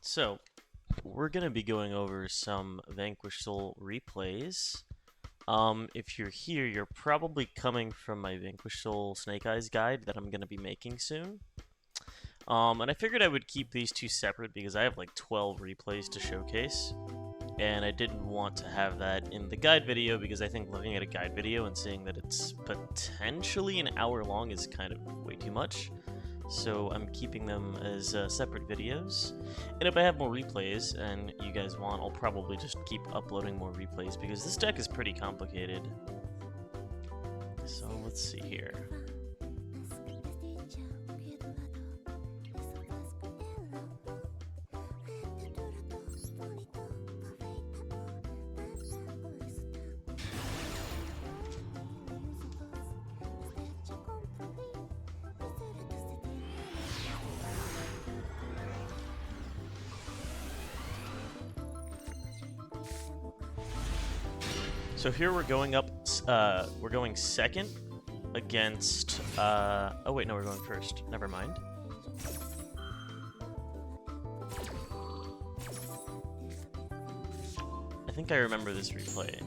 So, we're going to be going over some Vanquish Soul replays. If you're here, you're probably coming from my Vanquish Soul Snake Eyes guide that I'm going to be making soon. And I figured I would keep these two separate because I have like 12 replays to showcase. And I didn't want to have that in the guide video because I think looking at a guide video and seeing that it's potentially an hour long is kind of way too much. So I'm keeping them as separate videos. And if I have more replays and you guys want, I'll probably just keep uploading more replays because this deck is pretty complicated. So let's see here. So here we're going up, we're going second against, oh wait, no, we're going first. Never mind. I think I remember this replay.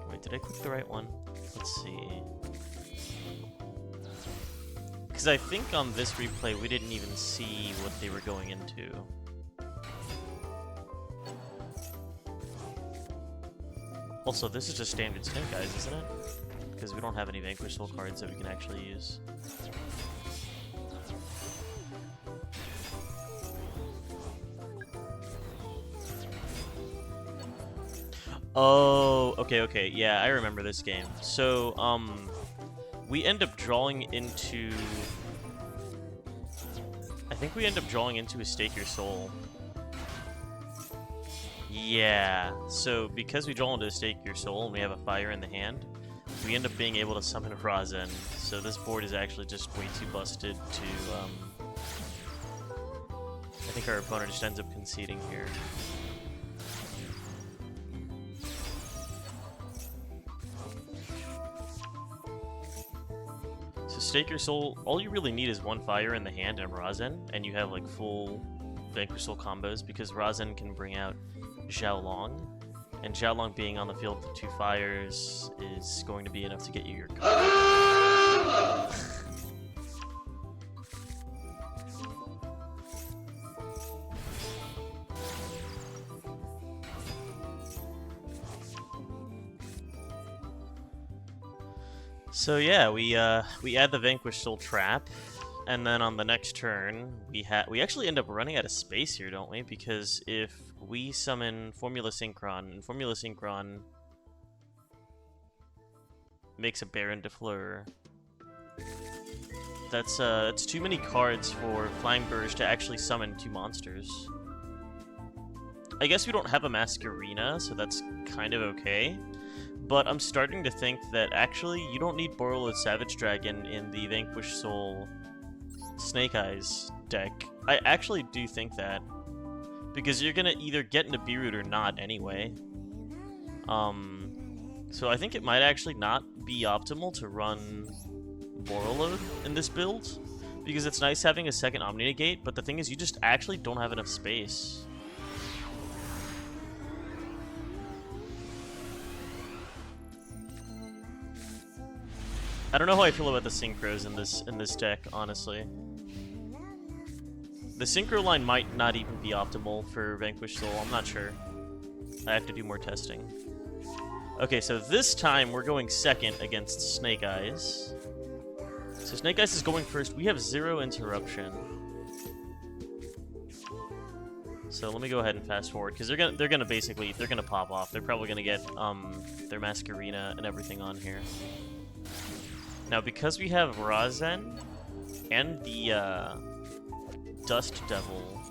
Wait, did I click the right one? Let's see. Because I think on this replay we didn't even see what they were going into. Also, this is just standard Snake Eyes, isn't it? Because we don't have any Vanquish Soul cards that we can actually use. Oh, okay, yeah, I remember this game. So, we end up drawing into... I think we end up drawing into a Stake Your Soul. Yeah, so because we draw into a Stake Your Soul and we have a fire in the hand, we end up being able to summon Razen. So this board is actually just way too busted to, I think our opponent just ends up conceding here. So Stake Your Soul, all you really need is one fire in the hand and Razen, and you have like full Vanquish Soul combos because Razen can bring out Xiaolong, and Xiaolong being on the field with 2 fires is going to be enough to get you your combo. So yeah, we add the Vanquish Soul trap, and then on the next turn we actually end up running out of space here, don't we? Because if we summon Formula Synchron, and Formula Synchron makes a Baron de Fleur, that's too many cards for Flying Burge to actually summon 2 monsters. I guess we don't have a Masquerena, so that's kind of okay. But I'm starting to think that actually you don't need Borreload Savage Dragon in the Vanquish Soul Snake Eyes deck. I actually do think that. Because you're gonna either get into B-Root or not anyway. So I think it might actually not be optimal to run Borreload in this build. Because it's nice having a second Omni Negate, but the thing is you just actually don't have enough space. I don't know how I feel about the synchros in this deck, honestly. The synchro line might not even be optimal for Vanquish Soul, I'm not sure. I have to do more testing. Okay, so this time we're going second against Snake Eyes. So Snake Eyes is going first. We have 0 interruption. So let me go ahead and fast forward, because they're gonna pop off. They're probably gonna get their Masquerena and everything on here. Now, because we have Razen and the Dust Devil,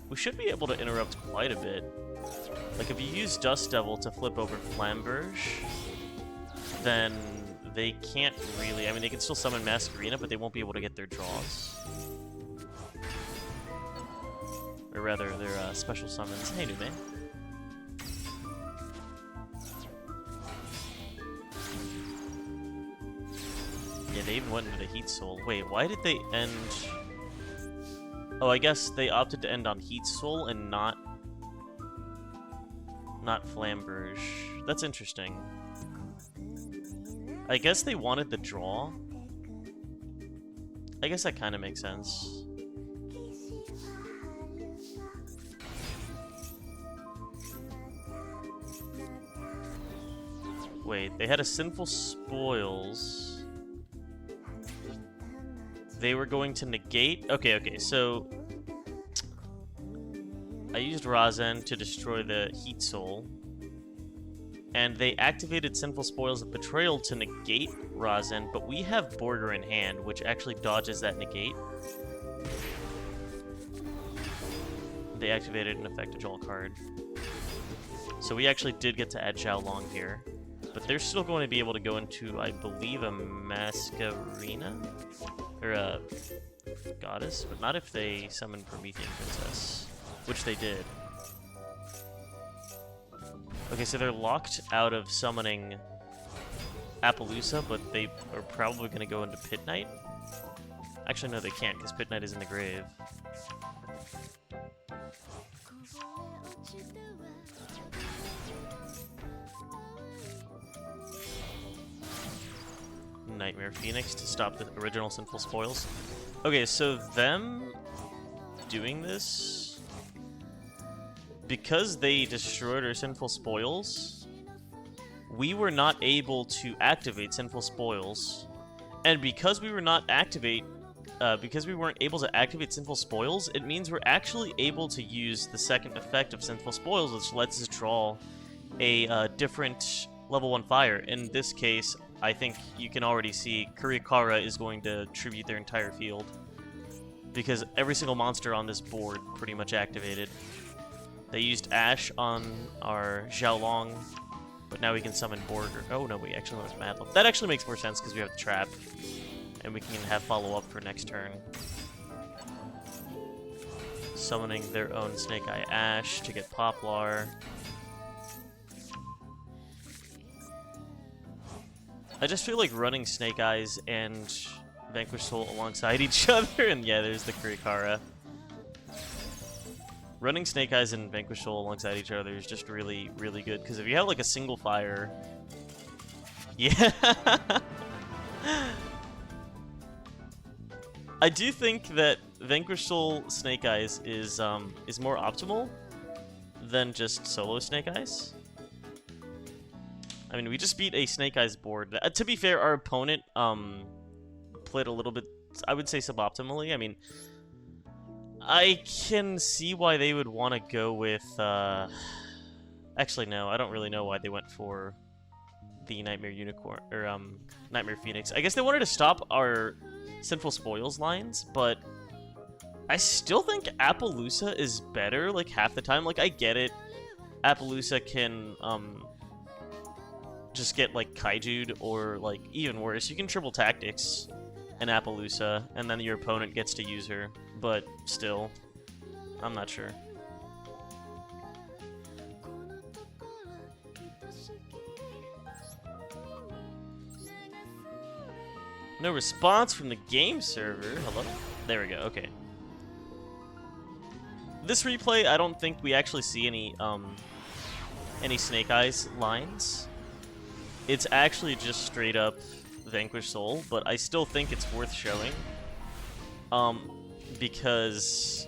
we should be able to interrupt quite a bit. Like, if you use Dust Devil to flip over Flamberge, then they can't really... I mean, they can still summon Masquerena, but they won't be able to get their draws. Or rather, their special summons. Hey, Nume. Yeah, they even went into the Heat Soul. Wait, why did they end... Oh, I guess they opted to end on Heat Soul and not Flamberge. That's interesting. I guess they wanted the draw. I guess that kind of makes sense. Wait, they had a Sinful Spoils. They were going to negate... Okay, so... I used Razen to destroy the Heat Soul. And they activated Sinful Spoils of Betrayal to negate Razen, but we have Border in hand, which actually dodges that negate. They activated an effect to draw a card. So we actually did get to add Xiaolong here. But they're still going to be able to go into, I believe, a Masquerena? Or a Goddess? But not if they summon Promethean Princess. Which they did. Okay, so they're locked out of summoning Appaloosa, but they are probably going to go into Pit Knight. Actually, no, they can't, because Pit Knight is in the grave. Nightmare Phoenix to stop the original Sinful Spoils. Okay, so them doing this, because they destroyed our Sinful Spoils, we were not able to activate Sinful Spoils, and because we weren't able to activate Sinful Spoils, it means we're actually able to use the second effect of Sinful Spoils, which lets us draw a different level 1 fire. In this case, I think you can already see Kurikara is going to tribute their entire field, because every single monster on this board pretty much activated. They used Ash on our Xiaolong, but now we can summon Borger. Oh no, we actually went with Madlib. That actually makes more sense because we have the trap, and we can have follow-up for next turn. Summoning their own Snake Eye Ash to get Poplar. I just feel like running Snake Eyes and Vanquish Soul alongside each other, and yeah, there's the Kurikara. Running Snake Eyes and Vanquish Soul alongside each other is just really, really good, because if you have like a single fire... Yeah! I do think that Vanquish Soul Snake Eyes is more optimal than just solo Snake Eyes. I mean, we just beat a Snake Eyes board. To be fair, our opponent played a little bit, I would say, suboptimally. I mean, I can see why they would want to go with... Actually, no, I don't really know why they went for the Nightmare Unicorn, or Nightmare Phoenix. I guess they wanted to stop our Sinful Spoils lines, but I still think Appaloosa is better, like, half the time. Like, I get it. Appaloosa can, just get, like, Kaiju'd, or, like, even worse, you can triple tactics an Appaloosa, and then your opponent gets to use her, but still, I'm not sure. No response from the game server. Hello? There we go, okay. This replay, I don't think we actually see any Snake Eyes lines. It's actually just straight up Vanquish Soul, but I still think it's worth showing. Because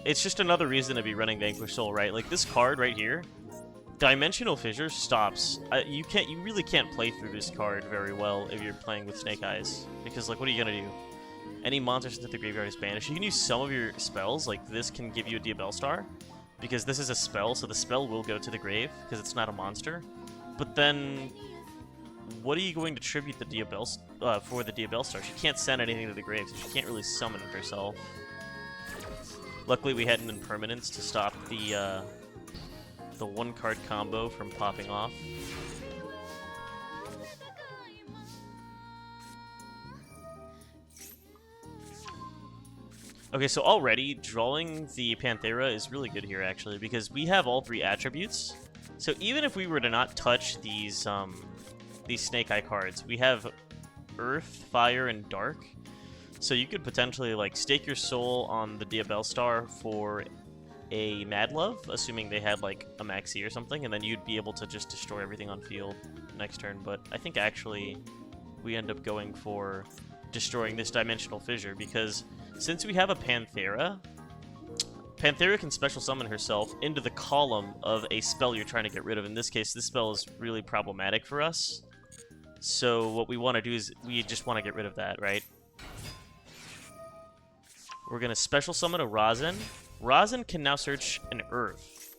it's just another reason to be running Vanquish Soul, right? Like, this card right here, Dimensional Fissure stops. You really can't play through this card very well if you're playing with Snake Eyes. Because, like, what are you gonna do? Any monster sent to the graveyard is banished. You can use some of your spells, like this can give you a Diabell Star, because this is a spell, so the spell will go to the grave, because it's not a monster. But then, what are you going to tribute the Diabell for the Diabell Star? She can't send anything to the grave, so she can't really summon it herself. Luckily, we had an impermanence to stop the one-card combo from popping off. Okay, so already, drawing the Panthera is really good here, actually, because we have all 3 attributes. So even if we were to not touch these Snake Eye cards, we have Earth, Fire, and Dark. So you could potentially like stake your soul on the Diabell Star for a Mad Love, assuming they had like a Maxi or something, and then you'd be able to just destroy everything on field next turn. But I think actually we end up going for destroying this Dimensional Fissure, because since we have a Panthera, Panthera can special summon herself into the column of a spell you're trying to get rid of. In this case, this spell is really problematic for us. So what we want to do is we just want to get rid of that, right? We're going to special summon a Rosin. Rosin can now search an Earth.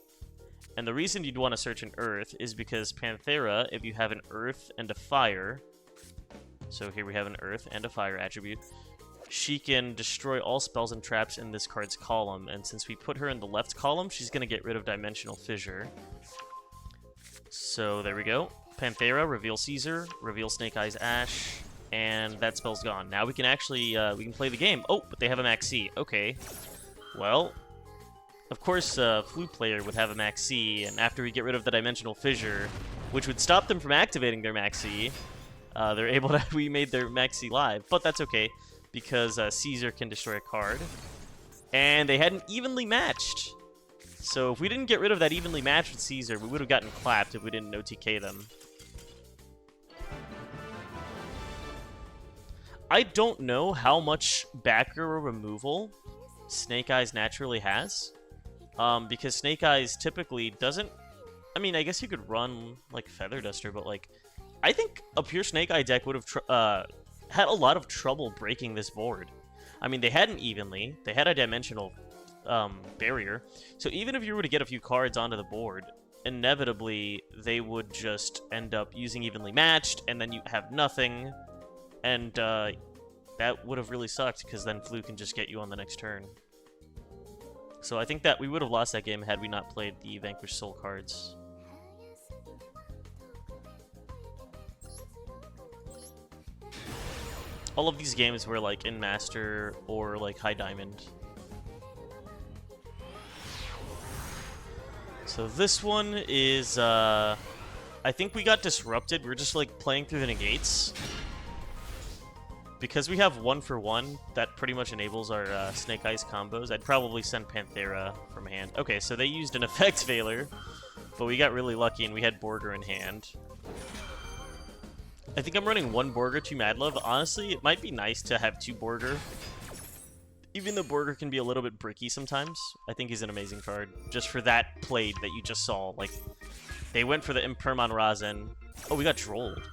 And the reason you'd want to search an Earth is because Panthera, if you have an Earth and a Fire, so here we have an Earth and a Fire attribute, she can destroy all spells and traps in this card's column. And since we put her in the left column, she's going to get rid of Dimensional Fissure. So there we go. Panthera, reveal Caesar, reveal Snake Eyes Ash, and that spell's gone. Now we can actually, we can play the game. Oh, but they have a Max C. Okay. Well, of course, Flute player would have a Max C, and after we get rid of the Dimensional Fissure, which would stop them from activating their Max C, they're able to, we made their Max C live, but that's okay, because Caesar can destroy a card. And they hadn't evenly matched. So if we didn't get rid of that evenly matched with Caesar, we would have gotten clapped if we didn't OTK them. I don't know how much back row removal Snake Eyes naturally has. Because Snake Eyes typically doesn't... I mean, I guess you could run, like, Feather Duster, but, like... I think a pure Snake Eye deck would have had a lot of trouble breaking this board. I mean, they hadn't evenly. They had a dimensional barrier. So even if you were to get a few cards onto the board, inevitably they would just end up using evenly matched, and then you have nothing. And that would have really sucked, because then Flu can just get you on the next turn. So I think that we would have lost that game had we not played the Vanquish Soul cards. All of these games were like in Master or like High Diamond. So this one is, I think we got disrupted. We're just like playing through the negates. Because we have 1-for-1, that pretty much enables our Snake Eyes combos. I'd probably send Panthera from hand. Okay, so they used an Effect Veiler, but we got really lucky and we had Borger in hand. I think I'm running 1 Borger, 2 Mad Love. Honestly, it might be nice to have 2 Borger. Even though Borger can be a little bit bricky sometimes, I think he's an amazing card. Just for that played that you just saw. Like, they went for the Imperm on Rosin. Oh, we got Drolled.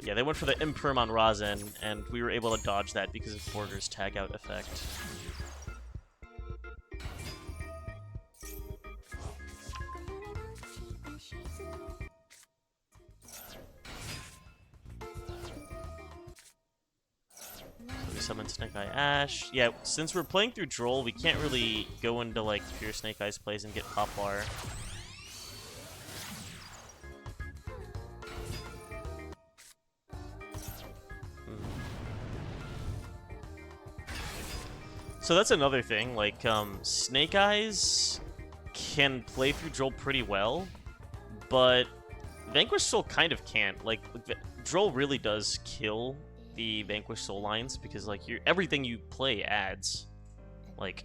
Yeah, they went for the Imperm on Rosin, and we were able to dodge that because of Borger's tag-out effect. So we summon Snake Eye Ash. Yeah, since we're playing through Droll, we can't really go into, like, pure Snake Eyes plays and get Poplar. So that's another thing, like, Snake Eyes can play through Droll pretty well, but Vanquish Soul kind of can't. Like, Droll really does kill the Vanquish Soul lines, because, like, everything you play adds. Like,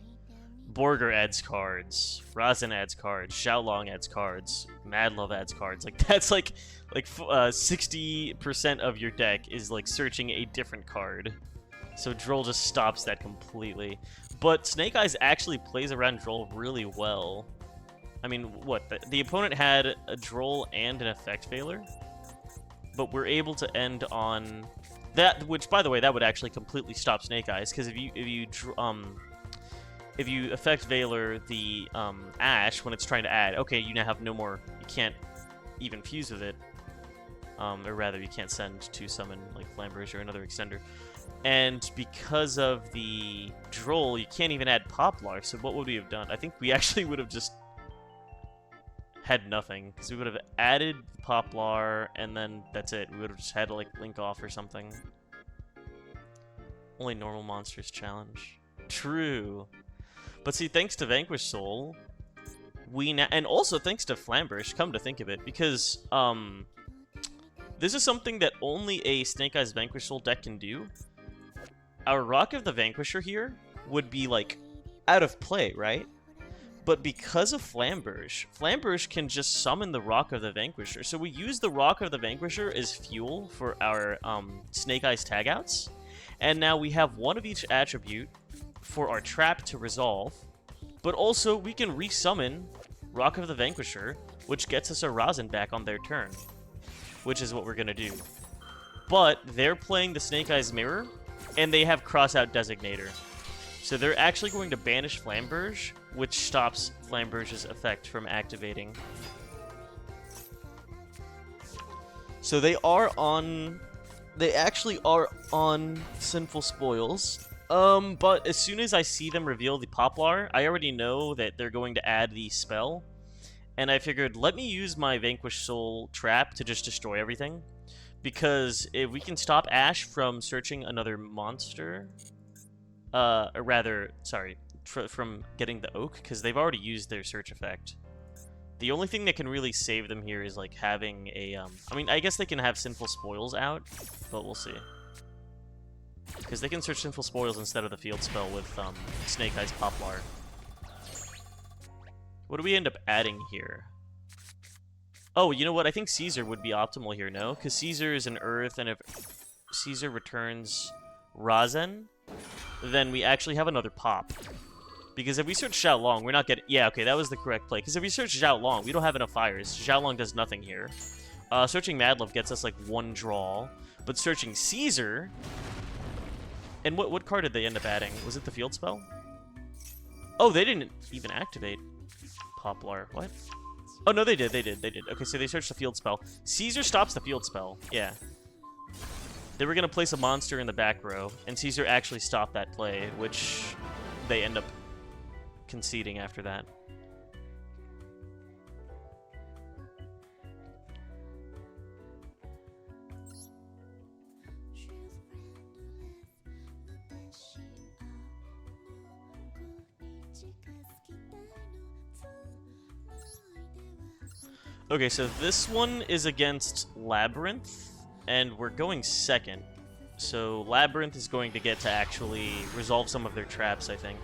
Borger adds cards, Rosin adds cards, Xiaolong adds cards, Mad Love adds cards. Like, that's, like 60% of your deck is, like, searching a different card. So Droll just stops that completely. But Snake Eyes actually plays around Droll really well. I mean, what? The opponent had a Droll and an Effect Veiler, but we're able to end on that, which, by the way, that would actually completely stop Snake Eyes, because if you Effect Veiler the Ash when it's trying to add, okay, you now have no more, you can't even fuse with it. Or rather, you can't send to summon, like, Flamberge or another extender. And because of the Droll, you can't even add Poplar, so what would we have done? I think we actually would have just had nothing, because we would have added Poplar, and then that's it. We would have just had to, like, link off or something. Only normal monsters challenge. True. But see, thanks to Vanquish Soul, and also thanks to Flamberge, come to think of it, because, this is something that only a Snake Eyes Vanquish Soul deck can do. Our Rock of the Vanquisher here would be, like, out of play, right? But because of Flamberge, Flamberge can just summon the Rock of the Vanquisher. So we use the Rock of the Vanquisher as fuel for our Snake Eyes tagouts. And now we have one of each attribute for our trap to resolve. But also, we can resummon Rock of the Vanquisher, which gets us a Razan back on their turn. Which is what we're going to do. But they're playing the Snake Eyes Mirror, and they have Crossout Designator. So they're actually going to banish Flamberge, which stops Flamberge's effect from activating. So they actually are on Sinful Spoils. But as soon as I see them reveal the Poplar, I already know that they're going to add the spell. And I figured, let me use my Vanquish Soul trap to just destroy everything. Because if we can stop Ash from searching another monster... or rather, sorry, from getting the Oak, because they've already used their search effect. The only thing that can really save them here is, like, having a, I mean, I guess they can have Sinful Spoils out, but we'll see. Because they can search Sinful Spoils instead of the field spell with, Snake Eyes Poplar. What do we end up adding here? Oh, you know what? I think Caesar would be optimal here, no? Because Caesar is an Earth, and if Caesar returns Razan, then we actually have another pop. Because if we search Xiao Long, we're not getting... Yeah, okay, that was the correct play. Because if we search Xiao Long, we don't have enough fires. Xiao Long does nothing here. Searching Madlove gets us, like, one draw. But searching Caesar... And what card did they end up adding? Was it the field spell? Oh, they didn't even activate Poplar. What? Oh, no, they did. Okay, so they searched the field spell. Caesar stops the field spell. Yeah. They were going to place a monster in the back row, and Caesar actually stopped that play, which they end up conceding after that. Okay, so this one is against Labyrinth, and we're going second. So Labyrinth is going to get to actually resolve some of their traps, I think.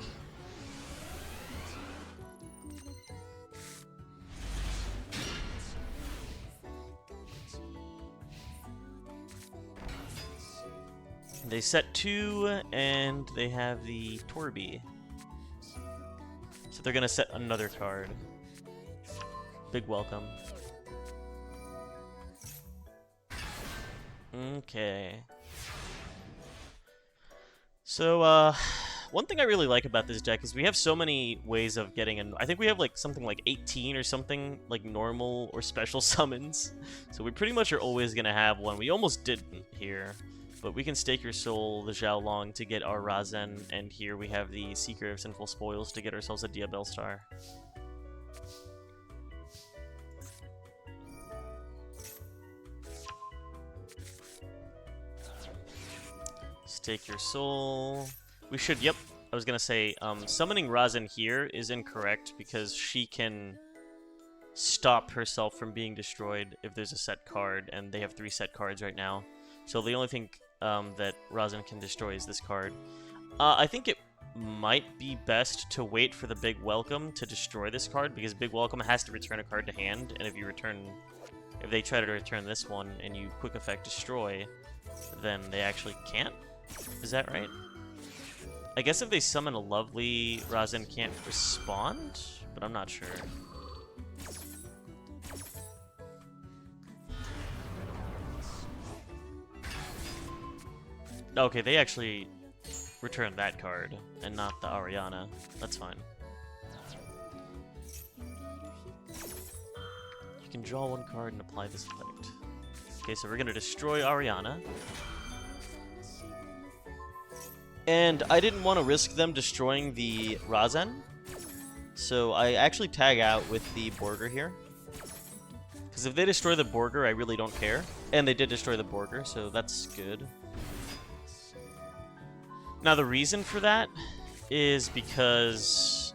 They set 2, and they have the Torby. So they're going to set another card. Big welcome. Okay. So, one thing I really like about this deck is we have so many ways of getting in. I think we have like something like 18 or something like normal or special summons. So we pretty much are always going to have one. We almost didn't here. But we can Stake Your Soul, the Xiao Long to get our Razan, and here we have the Seeker of Sinful Spoils to get ourselves a Diabell Star. Stake Your Soul. We should, yep, I was gonna say, summoning Razan here is incorrect because she can stop herself from being destroyed if there's a set card, and they have 3 set cards right now. So the only thing that Razan can destroy is this card. I think it might be best to wait for the Big Welcome to destroy this card, because Big Welcome has to return a card to hand, and if they try to return this one and you quick effect destroy, then they actually can't. Is that right? I guess if they summon a Lovely, Razan can't respond, but I'm not sure. Okay, they actually returned that card, and not the Ariana. That's fine. You can draw 1 card and apply this effect. Okay, so we're gonna destroy Ariana. And I didn't want to risk them destroying the Razan, so I actually tag out with the Borger here. Because if they destroy the Borger, I really don't care. And they did destroy the Borger, so that's good. Now, the reason for that is because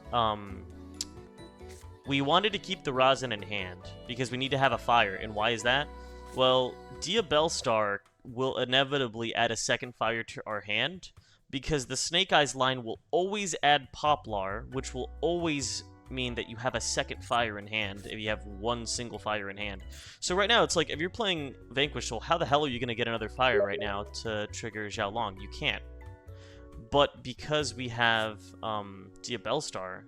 we wanted to keep the Razan in hand, because we need to have a fire. And why is that? Well, Dia Bellstar will inevitably add a second fire to our hand, because the Snake Eyes line will always add Poplar, which will always mean that you have a second fire in hand if you have one single fire in hand. So right now, it's like, if you're playing Vanquish Soul, how the hell are you going to get another fire right now to trigger Xiaolong? You can't. But because we have Dia Bellstar,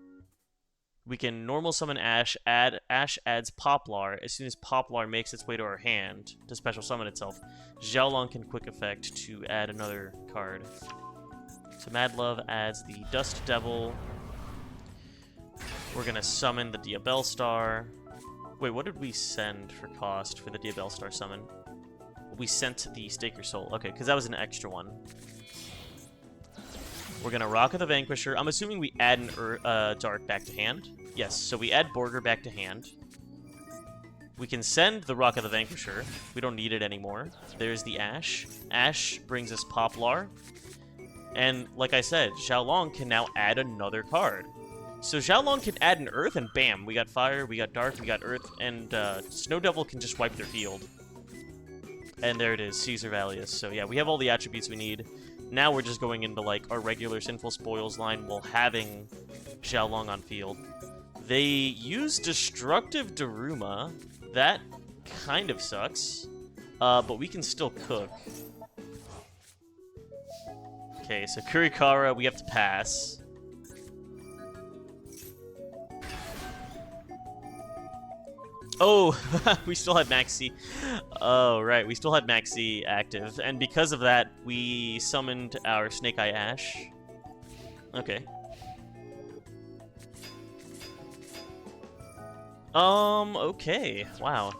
we can normal summon Ash, Ash adds Poplar. As soon as Poplar makes its way to our hand to special summon itself, Xiaolong can quick effect to add another card. So Mad Love adds the Dust Devil. We're going to summon the Dia Bellstar. Wait, what did we send for cost for the Dia Bellstar summon? We sent the Stake Your Soul. Okay, because that was an extra one. We're going to Rock of the Vanquisher. I'm assuming we add an Dark back to hand. Yes, so we add Borger back to hand. We can send the Rock of the Vanquisher. We don't need it anymore. There's the Ash. Ash brings us Poplar. And like I said, Xiaolong can now add another card. So Xiaolong can add an Earth, and bam, we got Fire, we got Dark, we got Earth, and Snow Devil can just wipe their field. And there it is, Caesar Valius. So yeah, we have all the attributes we need. Now we're just going into like our regular Sinful Spoils line while having Xiaolong on field. They use Destructive Daruma. That kind of sucks, but we can still cook. Okay, so Kurikara, we have to pass. Oh, we still had Maxi. Oh, right, we still had Maxi active. And because of that, we summoned our Snake Eye Ash. Okay. Okay. Wow.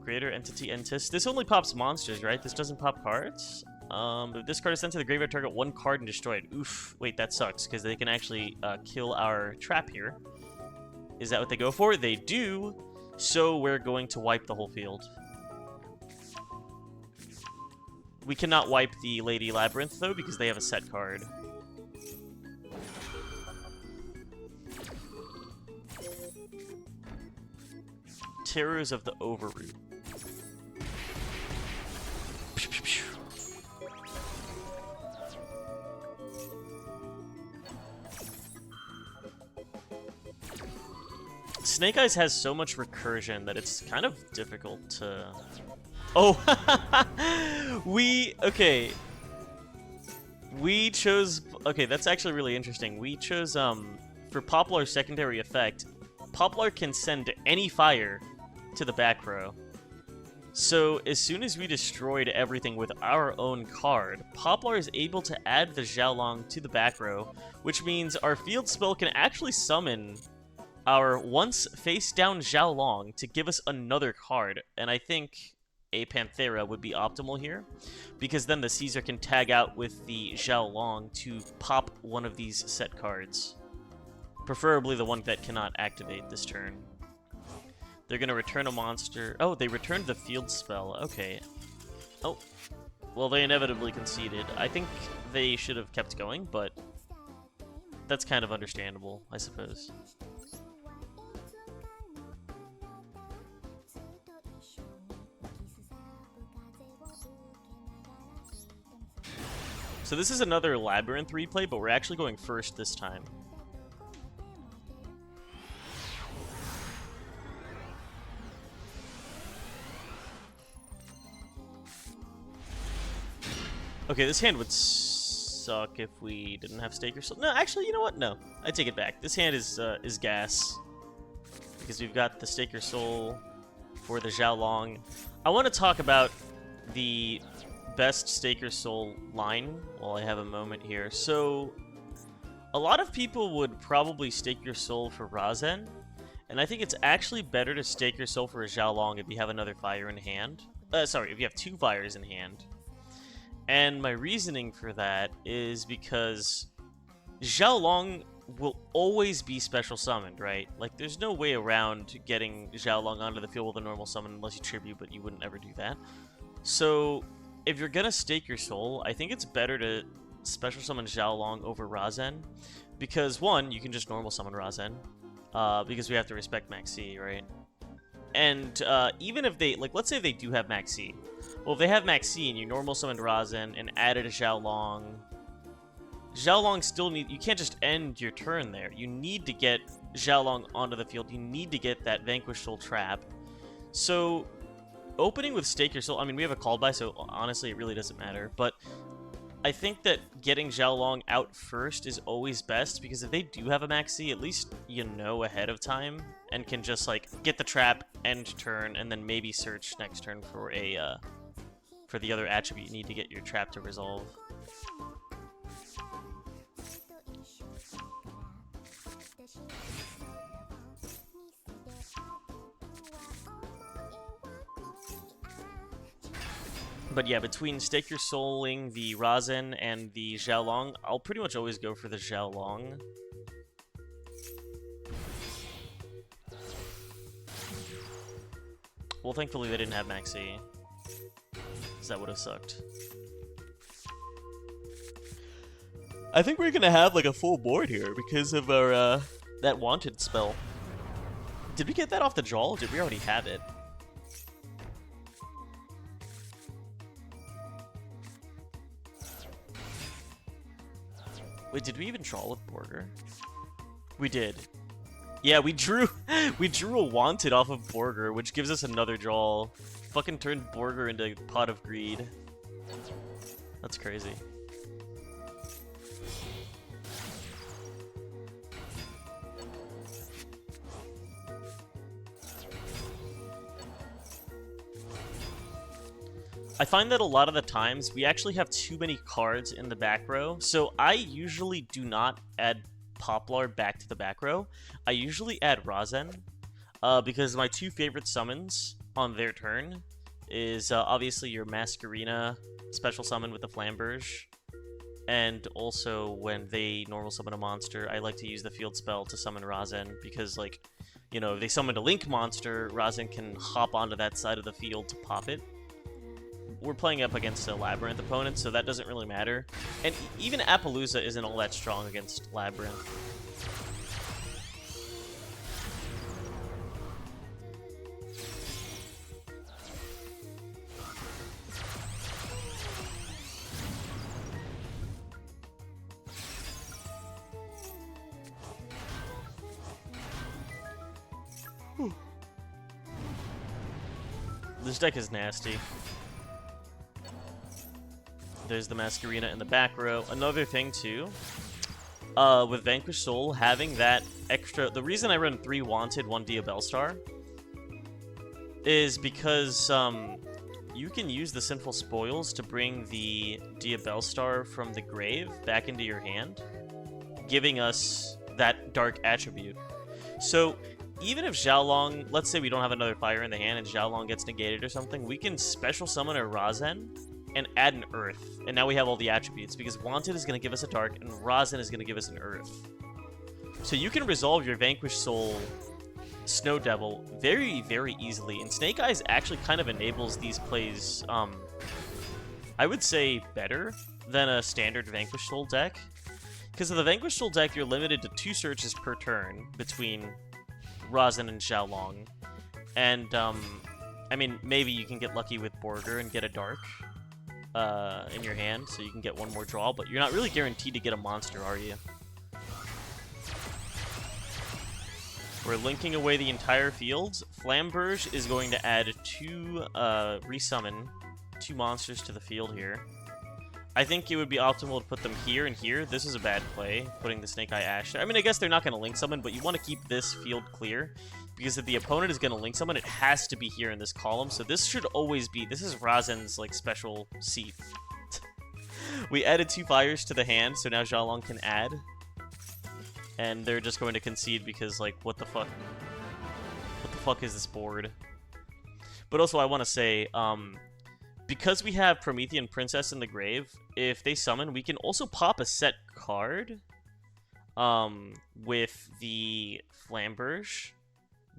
Greater Entity Entis. This only pops monsters, right? This doesn't pop cards? If this card is sent to the graveyard, target one card and destroy it. Oof. Wait, that sucks, because they can actually kill our trap here. Is that what they go for? They do. So we're going to wipe the whole field. We cannot wipe the Lady Labyrinth, though, because they have a set card. Terrors of the Overroot. Snake Eyes has so much recursion that it's kind of difficult to... Oh! Okay. We chose... Okay, that's actually really interesting. We chose, for Poplar's secondary effect, Poplar can send any fire to the back row. So, as soon as we destroyed everything with our own card, Poplar is able to add the Xiaolong to the back row, which means our field spell can actually summon our once face-down Xiaolong to give us another card. And I think a Panthera would be optimal here, because then the Caesar can tag out with the Xiaolong to pop one of these set cards. Preferably the one that cannot activate this turn. They're going to return a monster. Oh, they returned the field spell. Okay. Oh. Well, they inevitably conceded. I think they should have kept going, but that's kind of understandable, I suppose. So this is another Labyrinth replay, but we're actually going first this time. Okay, this hand would suck if we didn't have Stake Your Soul. No, actually, you know what? No, I take it back. This hand is gas, because we've got the Stake Your Soul for the Xiaolong. I want to talk about the best Stake Your Soul line while I have a moment here. So, a lot of people would probably Stake Your Soul for Razen, and I think it's actually better to Stake Your Soul for a Xiaolong if you have another fire in hand. Sorry, if you have two fires in hand. And my reasoning for that is because Xiaolong will always be special summoned, right? Like, there's no way around getting Xiaolong onto the field with a normal summon unless you tribute, but you wouldn't ever do that. So, if you're gonna Stake Your Soul, I think it's better to special summon Xiaolong over Razen, because one, you can just normal summon Razen, because we have to respect Maxi, right? And even if they, like, let's say they do have Maxi, Well, if they have Maxine, you normal summoned Razin and added a Xiaolong. Xiaolong still you can't just end your turn there. You need to get Xiaolong onto the field. You need to get that Vanquish Soul trap. So, opening with Stake Your Soul, I mean, we have a call by, so honestly, it really doesn't matter. But I think that getting Xiaolong out first is always best, because if they do have a Maxi, at least you know ahead of time, and can just, like, get the trap, end turn, and then maybe search next turn for a, for the other attribute you need to get your trap to resolve. But yeah, between Stake Your Souling, the Razin, and the Xiaolong, I'll pretty much always go for the Xiaolong. Well, thankfully they didn't have Maxi, because that would have sucked. I think we're gonna have like a full board here because of our that Wanted spell. Did we get that off the draw? Or did we already have it? Wait, did we even draw with Borger? We did. Yeah, we drew a Wanted off of Borger, which gives us another draw. Fucking turned Borger into Pot of Greed. That's crazy. I find that a lot of the times we actually have too many cards in the back row, so I usually do not add Poplar back to the back row. I usually add Razin, because my two favorite summons on their turn is obviously your Masquerina special summon with the Flamberge, and also when they normal summon a monster, I like to use the field spell to summon Razin, because, like, you know, if they summoned a Link monster, Razin can hop onto that side of the field to pop it. We're playing up against a Labyrinth opponent, so that doesn't really matter. And even Appaloosa isn't all that strong against Labyrinth. This deck is nasty. There's the Masquerina in the back row. Another thing, too, with Vanquish Soul, having that extra... The reason I run 3 Wanted, 1 Diabellstar is because you can use the Sinful Spoils to bring the Diabellstar from the grave back into your hand, giving us that dark attribute. So, even if Xiaolong... Let's say we don't have another fire in the hand and Xiaolong gets negated or something, we can special summon a Razin and add an Earth. And now we have all the attributes, because Wanted is going to give us a Dark, and Razin is going to give us an Earth. So you can resolve your Vanquish Soul Snow Devil very, very easily. And Snake Eyes actually kind of enables these plays, I would say, better than a standard Vanquish Soul deck. Because of the Vanquish Soul deck, you're limited to 2 searches per turn between Razin and Xiaolong. And, I mean, maybe you can get lucky with Borger and get a Dark in your hand, so you can get one more draw, but you're not really guaranteed to get a monster, are you? We're linking away the entire field. Flamberge is going to add 2, resummon 2 monsters to the field here. I think it would be optimal to put them here and here. This is a bad play, putting the Snake Eye Ash there. I mean, I guess they're not going to link summon, but you want to keep this field clear, because if the opponent is going to link summon, it has to be here in this column. So this should always be... This is Razin's, like, special seat. We added 2 fires to the hand, so now Xiaolong can add. And they're just going to concede because, like, what the fuck? What the fuck is this board? But also, I want to say, because we have Promethean Princess in the grave, if they summon, we can also pop a set card with the Flamberge.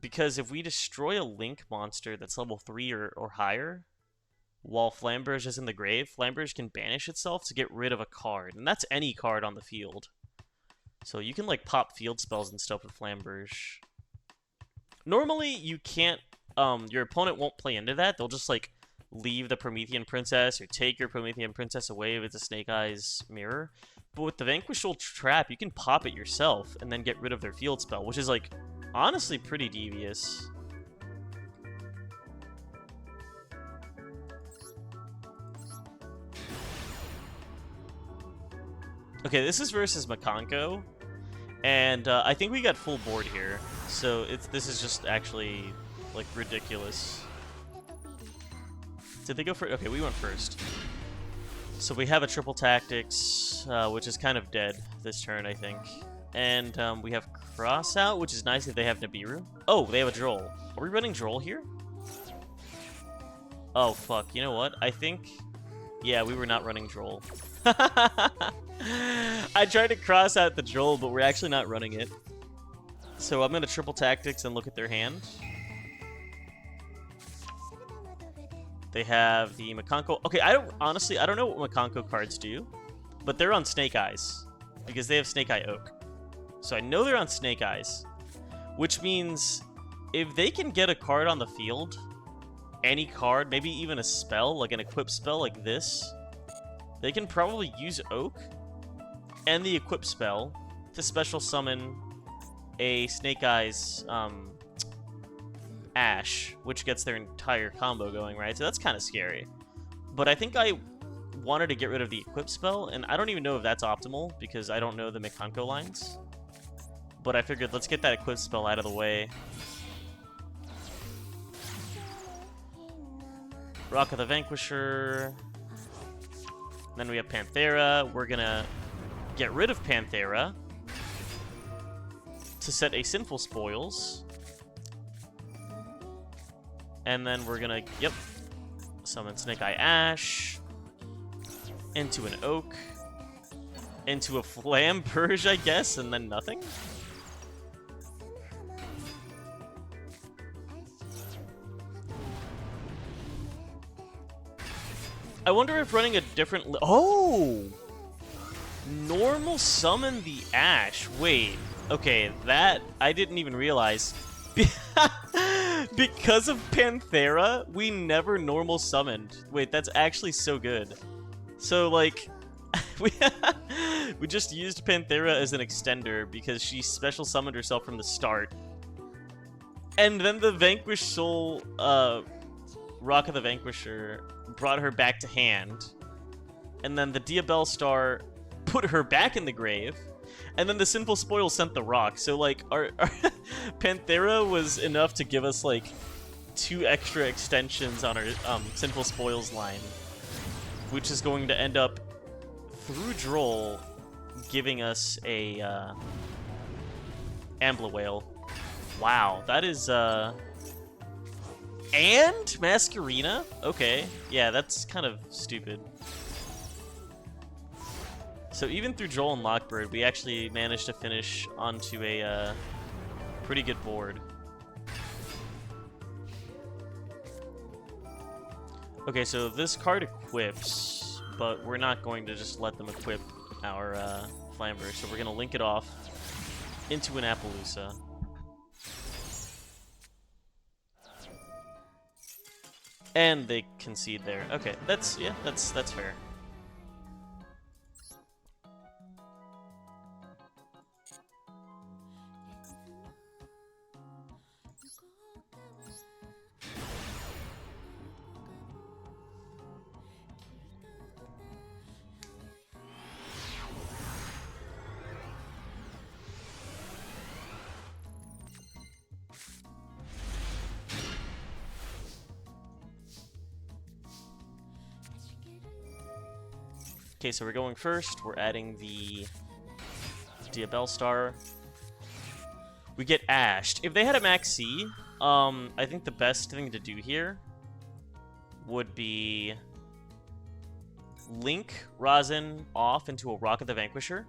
Because if we destroy a Link monster that's level 3 or higher, while Flamberge is in the grave, Flamberge can banish itself to get rid of a card. And that's any card on the field. So you can, like, pop field spells and stuff with Flamberge. Normally, you can't... your opponent won't play into that. They'll just, like, leave the Promethean Princess or take your Promethean Princess away with the Snake Eyes mirror. But with the Vanquish Soul trap, you can pop it yourself and then get rid of their field spell, which is, like, honestly pretty devious. Okay, this is versus Makanko, and I think we got full board here, so this is just actually, like, ridiculous. Did they go first? Okay, we went first. So we have a triple tactics, which is kind of dead this turn, I think. And we have cross out, which is nice if they have Nibiru. Oh, they have a Droll. Are we running Droll here? Oh, fuck. You know what? I think... Yeah, we were not running Droll. I tried to cross out the Droll, but we're actually not running it. So I'm going to triple tactics and look at their hand. They have the Makanko. Okay, honestly, I don't know what Makanko cards do, but they're on Snake Eyes because they have Snake Eye Oak. So I know they're on Snake Eyes, which means if they can get a card on the field, any card, maybe even a spell, like an equip spell like this, they can probably use Oak and the equip spell to special summon a Snake Eyes Ash, which gets their entire combo going, right? So that's kind of scary. But I think I wanted to get rid of the equip spell, and I don't even know if that's optimal because I don't know the Makanko lines. But I figured let's get that equip spell out of the way. Rock of the Vanquisher. Then we have Panthera. We're gonna get rid of Panthera to set a Sinful Spoils. And then we're gonna, yep, summon Snake Eye Ash into an Oak, into a Flamberge, I guess, and then nothing? I wonder if running a different... Oh! Normal summon the Ash. Wait. Okay, that I didn't even realize. Because of Panthera, we never normal summoned. Wait, that's actually so good. So, like, we just used Panthera as an extender because she special summoned herself from the start. And then the Vanquish Soul, Rock of the Vanquisher brought her back to hand. And then the Diabell Star put her back in the grave. And then the Sinful Spoil sent the rock. So, like, our Panthera was enough to give us, like, 2 extra extensions on our Sinful Spoils line. Which is going to end up, through Droll, giving us a Ambla Whale. Wow, that is, And Masquerena? Okay. Yeah, that's kind of stupid. So even through Joel and Lockbird, we actually managed to finish onto a pretty good board. Okay, so this card equips, but we're not going to just let them equip our Flamberge, so we're going to link it off into an Appaloosa. And they concede there. Okay, that's fair. Okay, so we're going first. We're adding the Diabell Star. We get Ashed. If they had a Max C, I think the best thing to do here would be link Razen off into a Rock of the Vanquisher,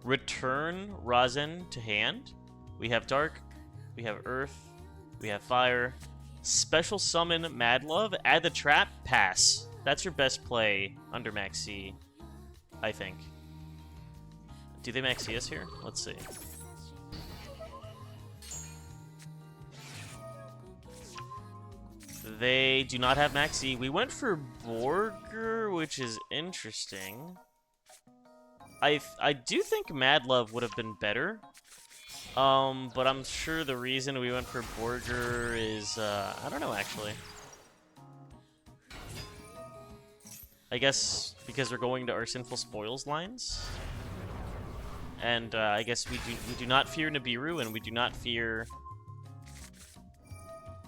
return Razen to hand. We have Dark, we have Earth, we have Fire, special summon Madlove, add the trap, pass. That's your best play under Max C, I think. Do they Max C us here? Let's see. They do not have Maxi. We went for Borger, which is interesting. I do think Mad Love would have been better. But I'm sure the reason we went for Borger is, I don't know, actually. I guess because we're going to our Sinful Spoils lines. And, I guess we do not fear Nibiru, and we do not fear...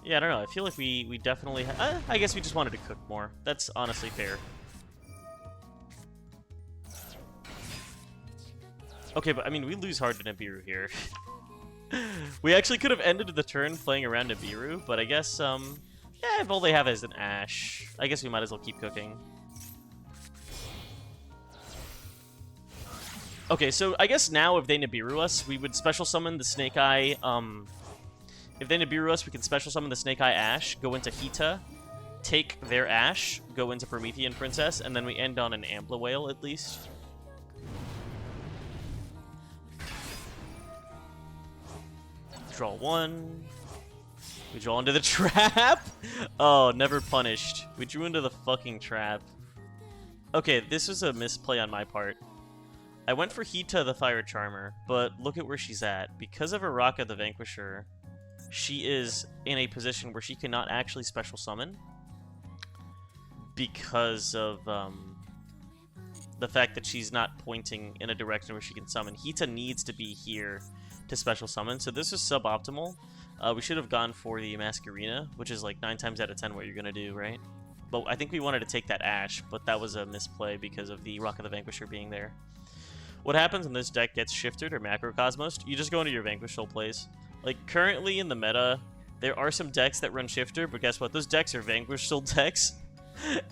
Yeah, I don't know. I feel like we definitely... I guess we just wanted to cook more. That's honestly fair. Okay, but I mean, we lose hard to Nibiru here. We actually could have ended the turn playing around Nibiru, but I guess, yeah, if all they have is an Ash, I guess we might as well keep cooking. Okay, so I guess now if they Nibiru us, we would special summon the Snake Eye, if they Nibiru us, we can special summon the Snake Eye Ash, go into Hita, take their Ash, go into Promethean Princess, and then we end on an Ambla Whale at least. Draw one. We draw into the trap. Oh, never punished. We drew into the fucking trap. Okay, this was a misplay on my part. I went for Hita the Fire Charmer, but look at where she's at. Because of Araka the Vanquisher, she is in a position where she cannot actually special summon. Because of the fact that she's not pointing in a direction where she can summon. Hita needs to be here to special summon, so this is suboptimal. We should have gone for the Masquerena, which is like 9 times out of 10 what you're gonna do, right? But I think we wanted to take that Ash, but that was a misplay because of the Rock of the Vanquisher being there. What happens when this deck gets shifted or Macrocosmos? You just go into your Vanquish Soul plays. Like, currently in the meta, there are some decks that run Shifter, but guess what? Those decks are Vanquish Soul decks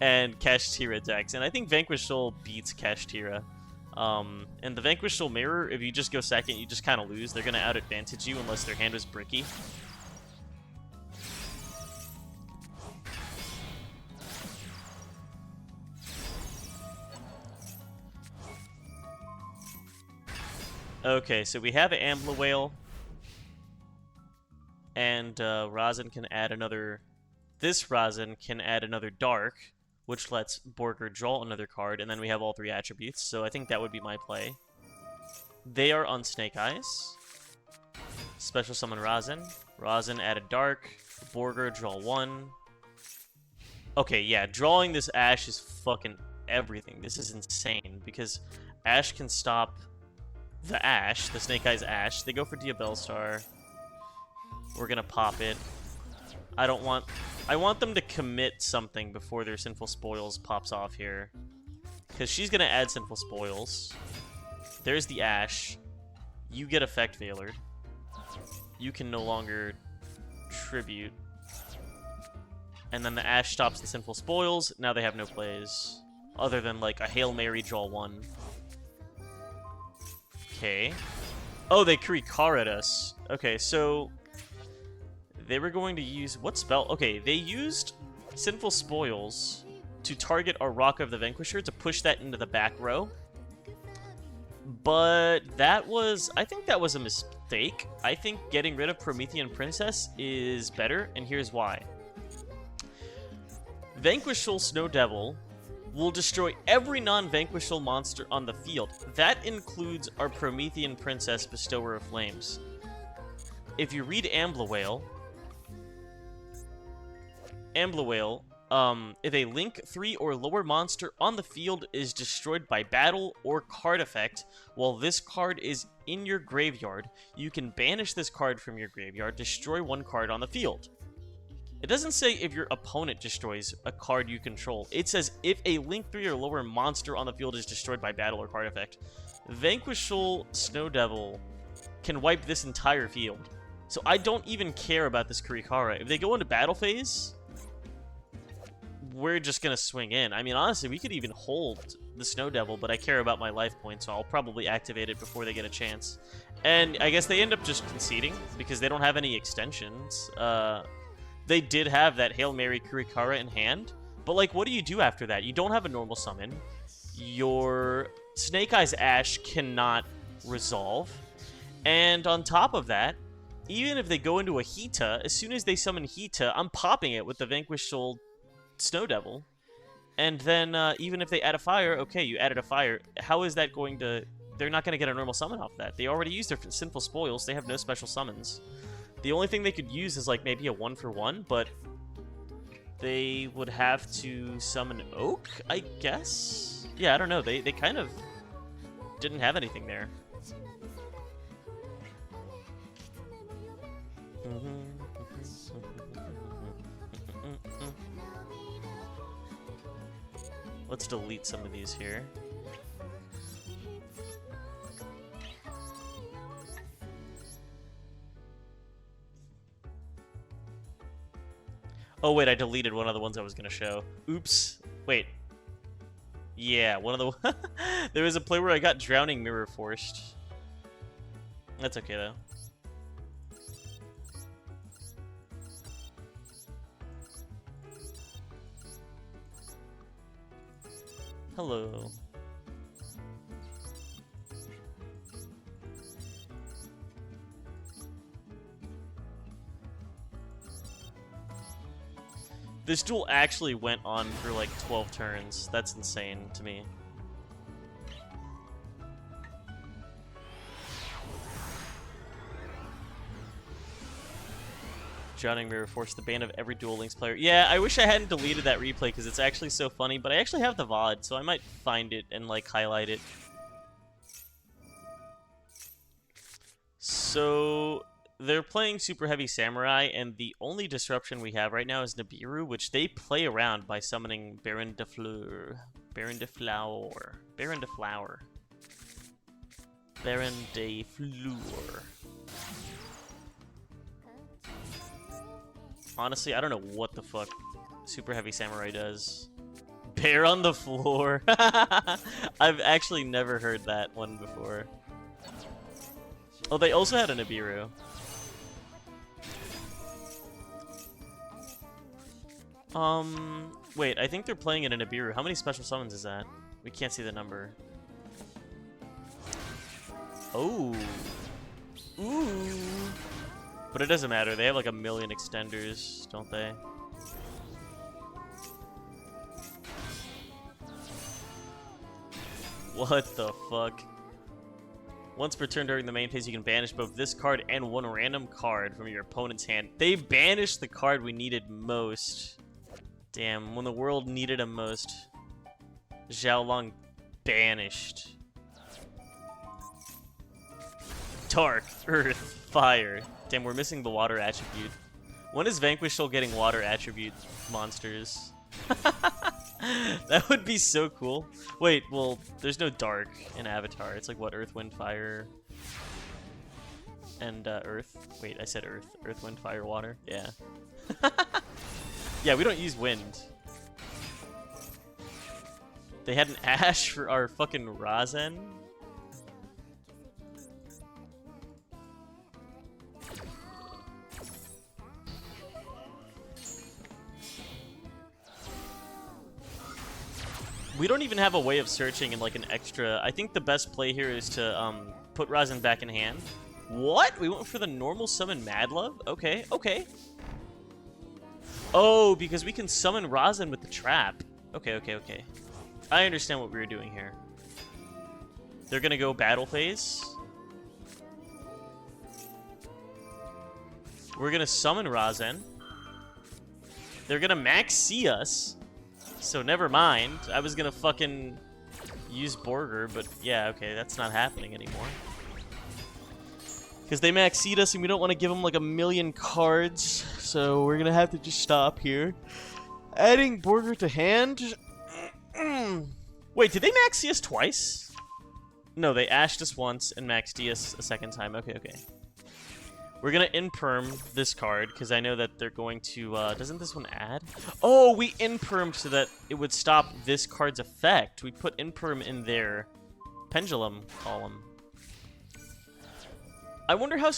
and Kashtira decks, and I think Vanquish Soul beats Kashtira. And the Vanquish Soul Mirror, if you just go second, you just kind of lose. They're going to out-advantage you unless their hand was bricky. Okay, so we have an Ambla Whale. And Razin can add another... This Razin can add another Dark, which lets Borger draw another card, and then we have all 3 attributes, so I think that would be my play. They are on Snake Eyes. Special summon Razin. Razin add a Dark. Borger, draw 1. Okay, yeah, drawing this Ash is fucking everything. This is insane, because Ash can stop the Ash, the Snake Eyes Ash. They go for Diabellstar. We're gonna pop it. I want them to commit something before their Sinful Spoils pops off here. Because she's going to add Sinful Spoils. There's the Ash. You get Effect Veilered. You can no longer Tribute. And then the Ash stops the Sinful Spoils. Now they have no plays. Other than, like, a Hail Mary, draw 1. Okay. Oh, they Kurikara us. Okay, so... They were going to use... What spell? Okay, they used Sinful Spoils to target our Rock of the Vanquisher to push that into the back row. But that was... I think that was a mistake. I think getting rid of Promethean Princess is better, and here's why. Vanquish Soul Snow Devil will destroy every non-Vanquish Soul monster on the field. That includes our Promethean Princess, Bestower of Flames. If you read Ambla Whale... Ambla Whale, if a Link 3 or lower monster on the field is destroyed by battle or card effect while this card is in your graveyard, you can banish this card from your graveyard, destroy 1 card on the field. It doesn't say if your opponent destroys a card you control. It says if a Link 3 or lower monster on the field is destroyed by battle or card effect. Vanquish Soul Snow Devil can wipe this entire field. So I don't even care about this Kurikara. If they go into battle phase... we're just going to swing in. I mean, honestly, we could even hold the Snow Devil, but I care about my life points, so I'll probably activate it before they get a chance. And I guess they end up just conceding, because they don't have any extensions. They did have that Hail Mary Kurikara in hand, but, like, what do you do after that? You don't have a normal summon. Your Snake Eyes Ash cannot resolve. And on top of that, even if they go into a Hita, as soon as they summon Hita, I'm popping it with the Vanquish Soul Snow Devil. And then even if they add a fire, okay, you added a fire. How is that going to... They're not going to get a normal summon off that. They already used their Sinful Spoils. They have no special summons. The only thing they could use is like maybe a 1-for-1, but they would have to summon Oak, I guess? Yeah, I don't know. They kind of didn't have anything there. Let's delete some of these here. Oh wait, I deleted one of the ones I was gonna show. Oops. Wait. Yeah, one of the... There was a play where I got Drowning Mirror forced. That's okay though. Hello. This duel actually went on for like 12 turns. That's insane to me. Drowning Mirror forced the ban of every Duel Links player. Yeah, I wish I hadn't deleted that replay because it's actually so funny, but I actually have the VOD, so I might find it and like highlight it. So they're playing Super Heavy Samurai, and the only disruption we have right now is Nibiru, which they play around by summoning Baron de Fleur. Baron de Flower. Baron de Flower. Baron de Fleur. Honestly, I don't know what the fuck Super Heavy Samurai does. Bear on the floor. I've actually never heard that one before. Oh, they also had a Nibiru. Wait, I think they're playing it in a Nibiru. How many special summons is that? We can't see the number. Oh. Ooh. But it doesn't matter. They have like a million extenders, don't they? What the fuck? Once per turn during the main phase, you can banish both this card and one random card from your opponent's hand. They banished the card we needed most. Damn, when the world needed him most. Xiaolong banished. Dark, Earth, Fire. Damn, we're missing the water attribute. When is Vanquish still getting water attribute monsters? That would be so cool. Wait, well, there's no dark in Avatar. It's like, what, Earth, Wind, Fire, and Earth? Wait, I said Earth. Earth, Wind, Fire, Water? Yeah. Yeah, we don't use wind. They had an Ash for our fucking Razen? We don't even have a way of searching in like an extra... I think the best play here is to put Razen back in hand. What? We went for the normal summon Mad Love? Okay, okay. Oh, because we can summon Razen with the trap. Okay, okay, okay. I understand what we were doing here. They're gonna go battle phase. We're gonna summon Razen. They're gonna max C us. So never mind. I was gonna fucking use Borger, but yeah, okay, that's not happening anymore. Because they maxed us and we don't want to give them like a million cards, so we're gonna have to just stop here. Adding Borger to hand. Wait, did they max us twice? No, they ashed us once and maxed us a second time. Okay, okay. We're gonna imperm this card, because I know that they're going to, doesn't this one add? Oh, we impermed so that it would stop this card's effect. We put imperm in their pendulum column. I wonder how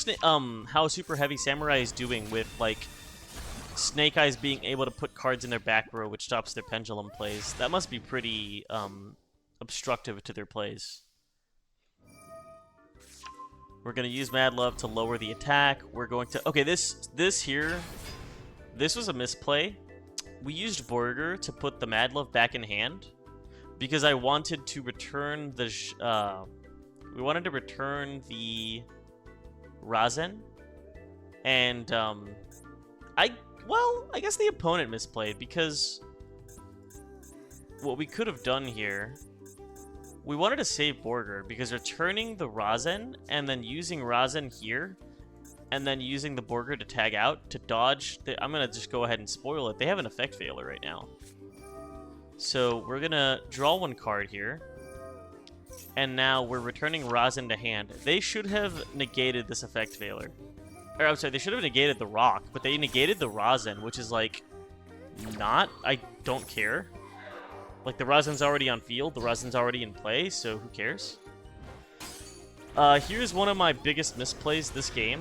Super Heavy Samurai is doing with, like, Snake Eyes being able to put cards in their back row, which stops their pendulum plays. That must be pretty, obstructive to their plays. We're gonna use Mad Love to lower the attack. We're going to... Okay, this here... This was a misplay. We used Borger to put the Mad Love back in hand because I wanted to return the... we wanted to return the Razen. And, I guess the opponent misplayed because what we could have done here... We wanted to save Borger because returning the Razen and then using Razen here and then using the Borger to tag out to dodge... I'm going to just go ahead and spoil it. They have an effect failure right now. So we're going to draw one card here. And now we're returning Razen to hand. They should have negated this effect failure. Or, I'm sorry, they should have negated the rock, but they negated the Razen, which is like... Not... I don't care. Like, the Razen's already on field, the Razen's already in play, so who cares? Here's one of my biggest misplays this game.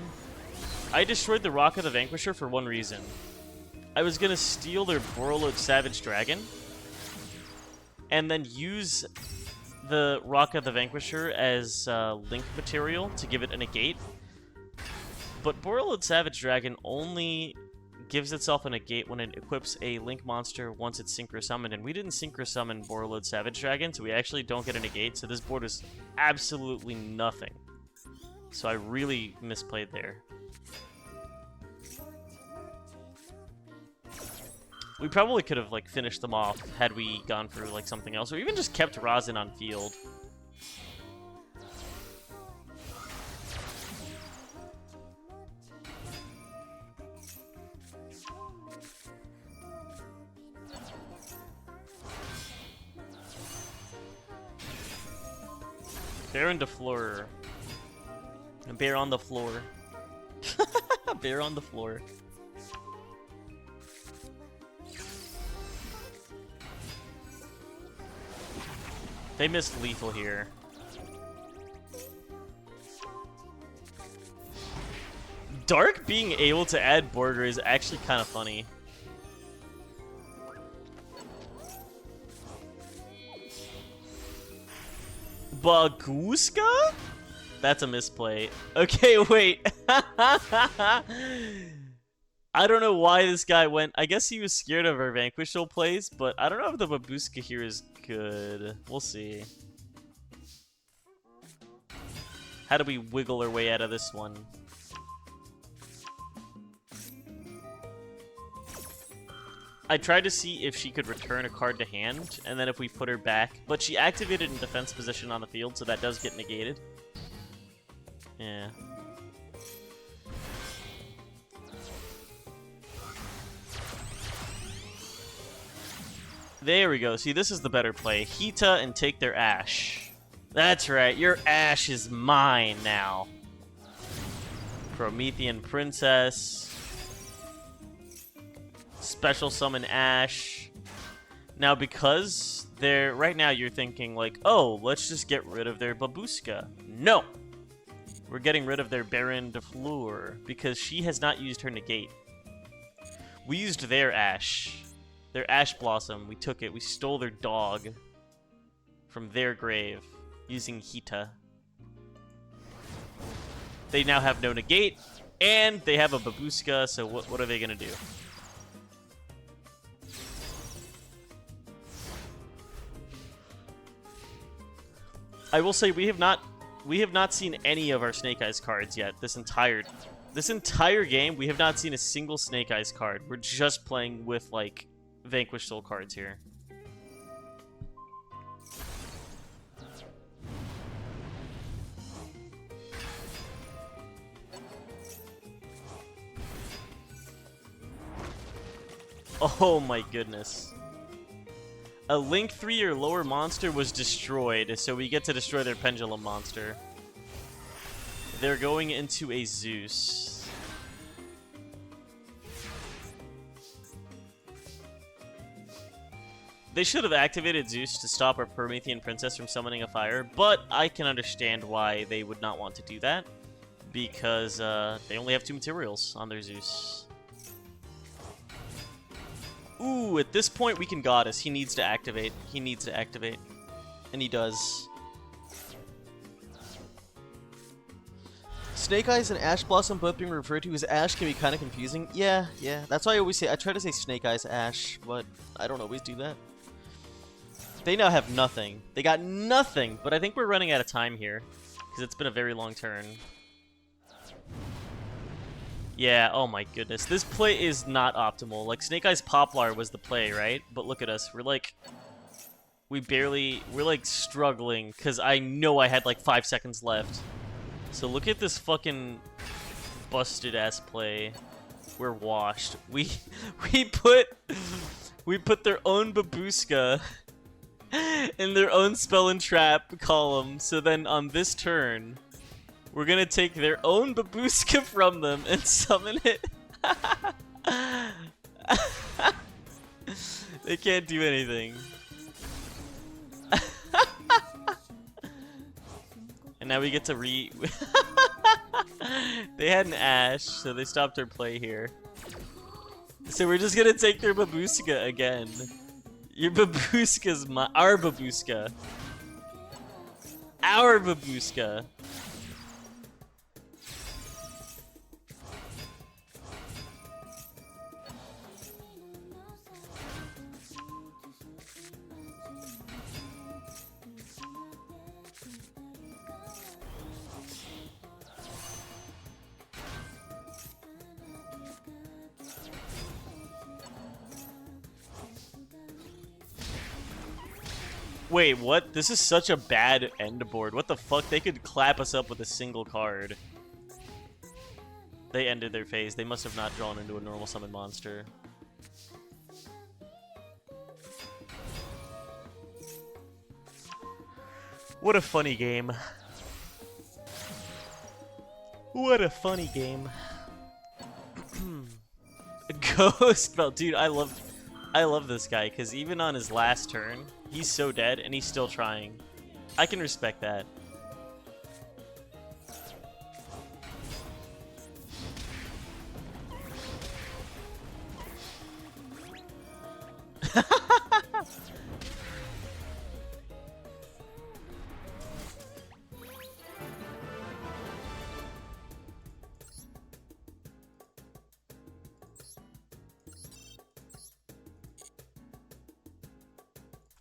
I destroyed the Rock of the Vanquisher for one reason. I was gonna steal their Borreload Savage Dragon, and then use the Rock of the Vanquisher as link material to give it a negate. But Borreload Savage Dragon only gives itself a negate when it equips a Link monster once it's Synchro Summoned, and we didn't Synchro Summon Borreload Savage Dragon, so we actually don't get a negate, so this board is absolutely nothing. So I really misplayed there. We probably could have, like, finished them off had we gone for, like, something else, or even just kept Razen on field. Bear de floor. Bear on the floor. Bear on the floor. They missed lethal here. Dark being able to add Borger is actually kind of funny. Baguska? That's a misplay. Okay, wait. I don't know why this guy went... I guess he was scared of our Vanquish Soul plays, but I don't know if the Babuska here is good. We'll see. How do we wiggle our way out of this one? I tried to see if she could return a card to hand, and then if we put her back. But she activated in defense position on the field, so that does get negated. Yeah. There we go. See, this is the better play. Hita and take their Ash. That's right. Your Ash is mine now. Promethean Princess. Special summon Ash. Now, because they're... Right now, you're thinking, like, oh, let's just get rid of their Babuska. No! We're getting rid of their Baron de Fleur, because she has not used her negate. We used their Ash. Their Ash Blossom. We took it. We stole their dog from their grave, using Hita. They now have no negate, and they have a Babuska, so what are they going to do? I will say we have not seen any of our Snake Eyes cards yet. This entire game, we have not seen a single Snake Eyes card. We're just playing with, like, Vanquish Soul cards here. Oh my goodness. A Link 3 or lower monster was destroyed, so we get to destroy their Pendulum monster. They're going into a Zeus. They should have activated Zeus to stop our Promethean Princess from summoning a fire, but I can understand why they would not want to do that, because they only have 2 materials on their Zeus. Ooh, at this point we can Goddess. He needs to activate. He needs to activate. And he does. Snake Eyes and Ash Blossom both being referred to as Ash can be kind of confusing. Yeah, that's why I always say, I try to say Snake Eyes Ash, but I don't always do that. They now have nothing. They got nothing, but I think we're running out of time here, because it's been a very long turn. Yeah, oh my goodness. This play is not optimal. Like, Snake Eyes Poplar was the play, right? But look at us. We're like... We're like struggling, because I know I had like 5 seconds left. So look at this fucking busted ass play. We're washed. We put their own Babushka in their own spell and trap column. So then on this turn, we're gonna take their own Babushka from them and summon it. They can't do anything. And now we get to They had an Ash, so they stopped their play here. So we're just gonna take their Babushka again. Your Babushka's our Babushka. Our Babushka. Wait, what? This is such a bad end board. What the fuck? They could clap us up with a single card. They ended their phase. They must have not drawn into a normal summon monster. What a funny game. What a funny game. Ghost Belt. Dude, I love this guy, because even on his last turn, he's so dead, and he's still trying. I can respect that.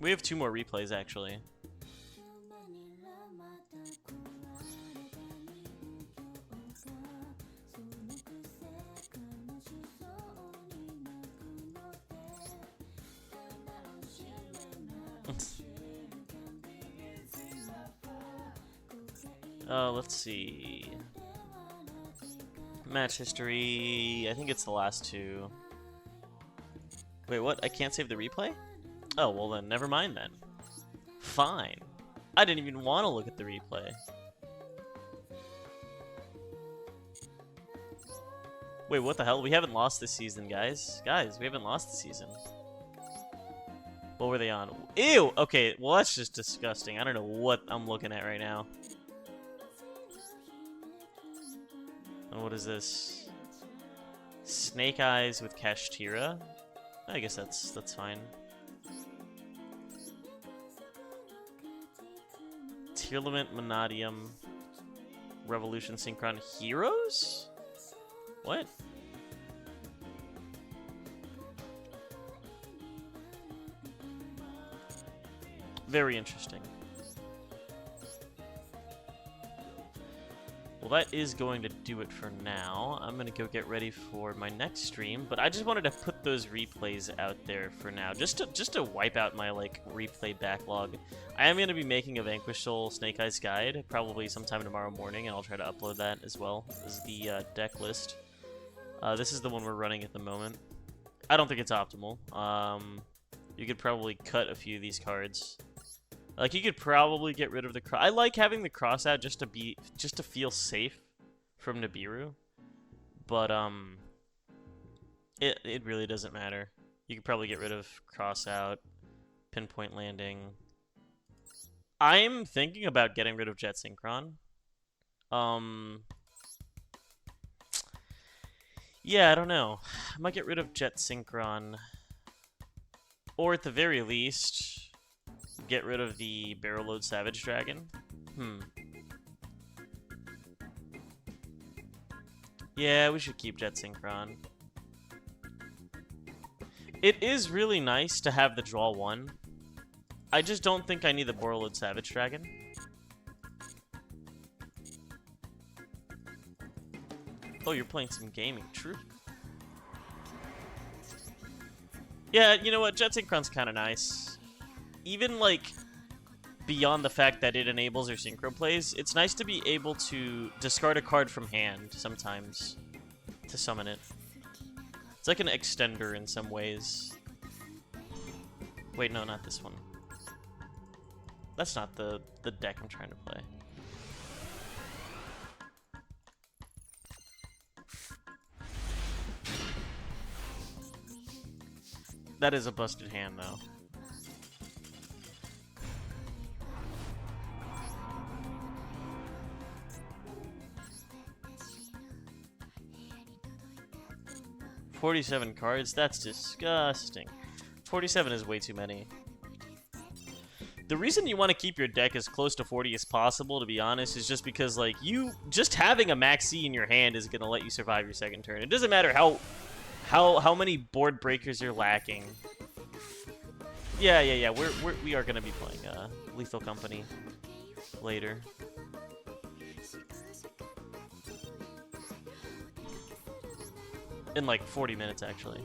We have 2 more replays, actually. Let's see. Match history. I think it's the last 2. Wait, what? I can't save the replay? Oh, well then, never mind then. Fine. I didn't even want to look at the replay. Wait, what the hell? We haven't lost this season, guys. Guys, we haven't lost the season. What were they on? Ew! Okay, well that's just disgusting. I don't know what I'm looking at right now. And what is this? Snake Eyes with Kashtira? I guess that's fine. Tearlament, Monadium, Revolution, Synchron, Heroes? What? Very interesting. Well, that is going to do it for now. I'm going to go get ready for my next stream, but I just wanted to put those replays out there for now, just to wipe out my like replay backlog. I am going to be making a Vanquish Soul Snake Eyes guide probably sometime tomorrow morning, and I'll try to upload that as well as the deck list. This is the one we're running at the moment. I don't think it's optimal. You could probably cut a few of these cards. Like, you could probably get rid of the cross. I like having the cross out just to feel safe from Nibiru. But, it really doesn't matter. You could probably get rid of cross out, pinpoint landing. I'm thinking about getting rid of Jet Synchron. Yeah, I don't know. I might get rid of Jet Synchron. Or at the very least, get rid of the Barrel Load Savage Dragon. Yeah, we should keep Jet Synchron. It is really nice to have the draw 1. I just don't think I need the Borreload Savage Dragon. Oh, you're playing some gaming. True. Yeah, you know what? Jet Synchron's kind of nice. Even, like, beyond the fact that it enables your synchro plays, it's nice to be able to discard a card from hand sometimes to summon it. It's like an extender in some ways. Wait, no, not this one. That's not the deck I'm trying to play. That is a busted hand, though. $47 cards? That's disgusting. 47 is way too many. The reason you want to keep your deck as close to 40 as possible, to be honest, is just because, like, you just having a Max C in your hand is going to let you survive your second turn. It doesn't matter how many board breakers you're lacking. Yeah. We are going to be playing Lethal Company later. In like 40 minutes, actually.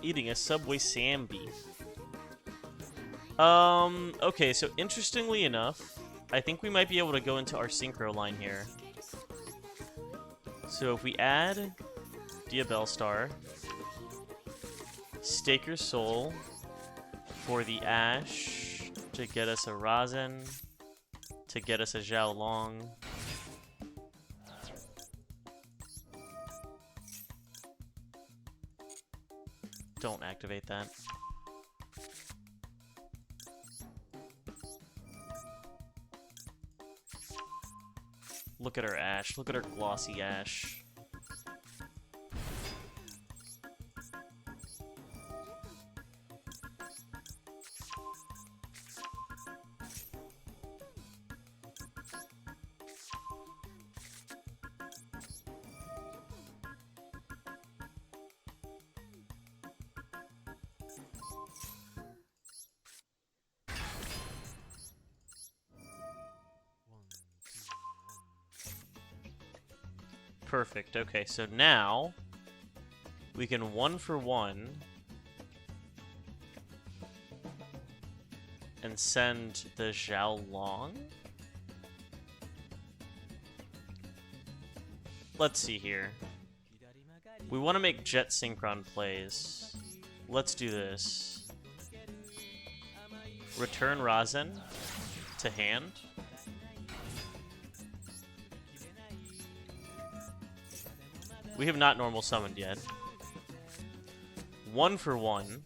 Eating a Subway Sambi. Okay, so interestingly enough, I think we might be able to go into our synchro line here. So if we add Diabell Star, Staker's Soul for the Ash to get us a Razen, to get us a Zhao Long. Don't activate that. Look at her Ash. Look at her glossy Ash. Perfect. Okay, so now we can 1-for-1 and send the Zhao Long. Let's see here. We want to make Jet Synchron plays. Let's do this. Return Razen to hand. We have not normal summoned yet. 1-for-1.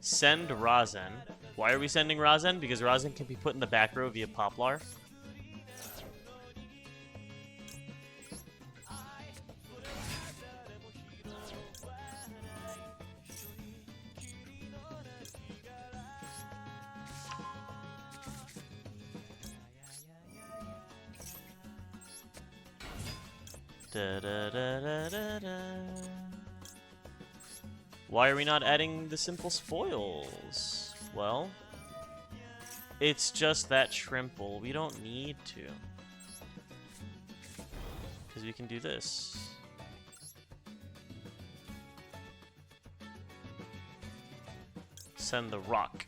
Send Razen. Why are we sending Razen? Because Razen can be put in the back row via Poplar. Da, da, da, da, da, da. Why are we not adding the simple spoils? Well, it's just that Shrimple. We don't need to. Because we can do this. Send the rock.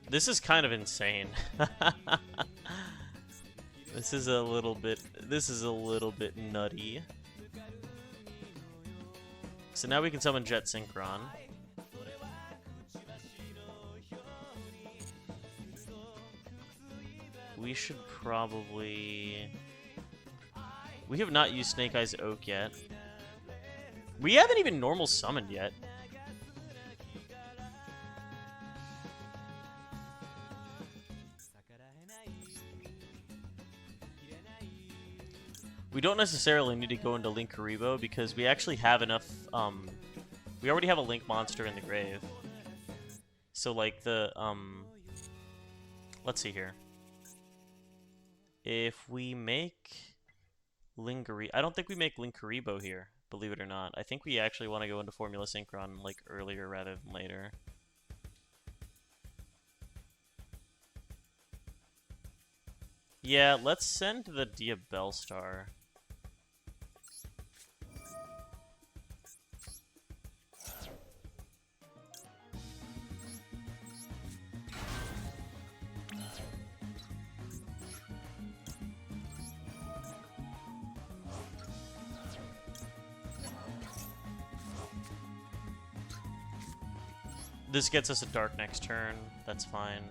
This is kind of insane. This is a little bit nutty. So now we can summon Jet Synchron. We should probably... We have not used Snake Eyes Oak yet. We haven't even normal summoned yet. We don't necessarily need to go into Linkuriboh because we actually have enough, we already have a Link monster in the grave. So, like, let's see here. If we make I don't think we make Linkuriboh here, believe it or not. I think we actually want to go into Formula Synchron, like, earlier rather than later. Yeah, let's send the Diabellstar. This gets us a Dark next turn. That's fine.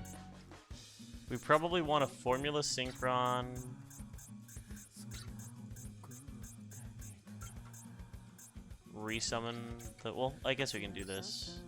We probably want a Formula Synchron. Resummon the... Well, I guess we can do this.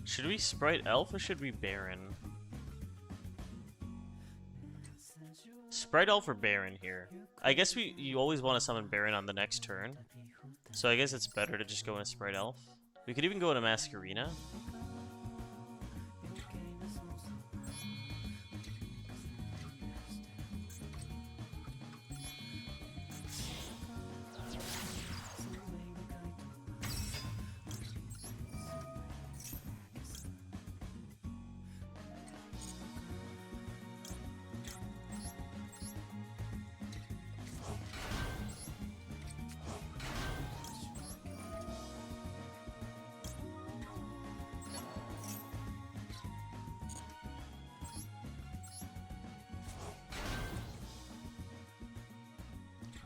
Should we Sprite Elf or should we Baron? Sprite Elf or Baron here? I guess you always want to summon Baron on the next turn. So I guess it's better to just go in a Sprite Elf. We could even go in a Masquerena.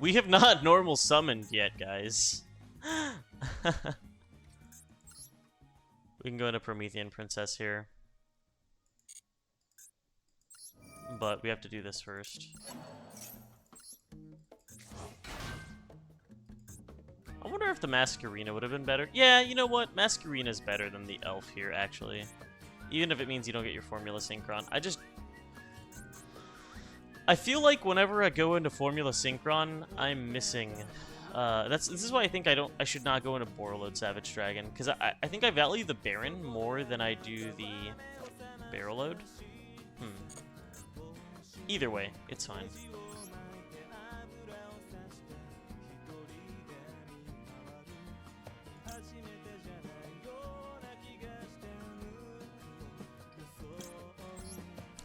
We have not normal summoned yet, guys. We can go into Promethean Princess here. But we have to do this first. I wonder if the Masquerena would have been better. Yeah, you know what? Masquerena is better than the Elf here, actually. Even if it means you don't get your Formula Synchron. I feel like whenever I go into Formula Synchron, I'm missing. This is why I think I should not go into Borreload Savage Dragon, because I think I value the Baron more than I do the Barrel Load. Either way, it's fine.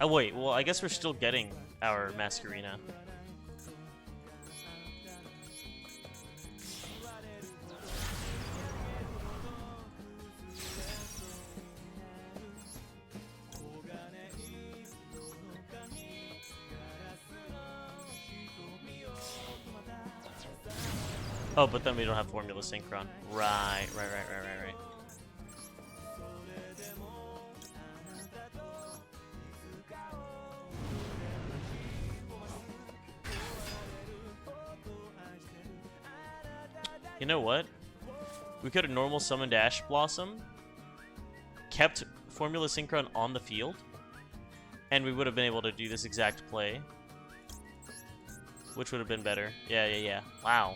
Oh wait, well I guess we're still getting our Masquerena. Oh, but then we don't have Formula Synchron. Right. You know what? We could have normal summoned Ash Blossom, kept Formula Synchron on the field, and we would have been able to do this exact play. Which would have been better. Yeah. Wow.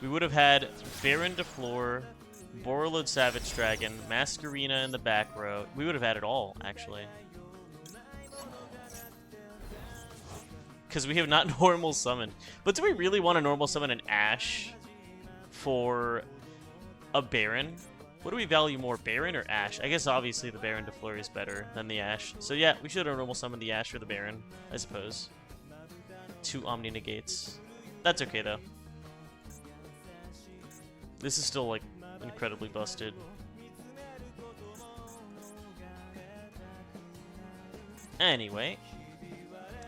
We would have had Baron DeFleur, Borreload Savage Dragon, Masquerena in the back row. We would have had it all, actually. Because we have not normal summoned. But do we really want to normal summon an Ash for a Baron? What do we value more, Baron or Ash? I guess obviously the Baron DeFleur is better than the Ash. So yeah, we should have normal summoned the Ash for the Baron, I suppose. 2 Omni Negates. That's okay though. This is still like incredibly busted. Anyway,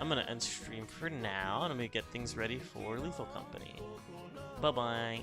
I'm gonna end stream for now, and I'm gonna get things ready for Lethal Company. Bye-bye.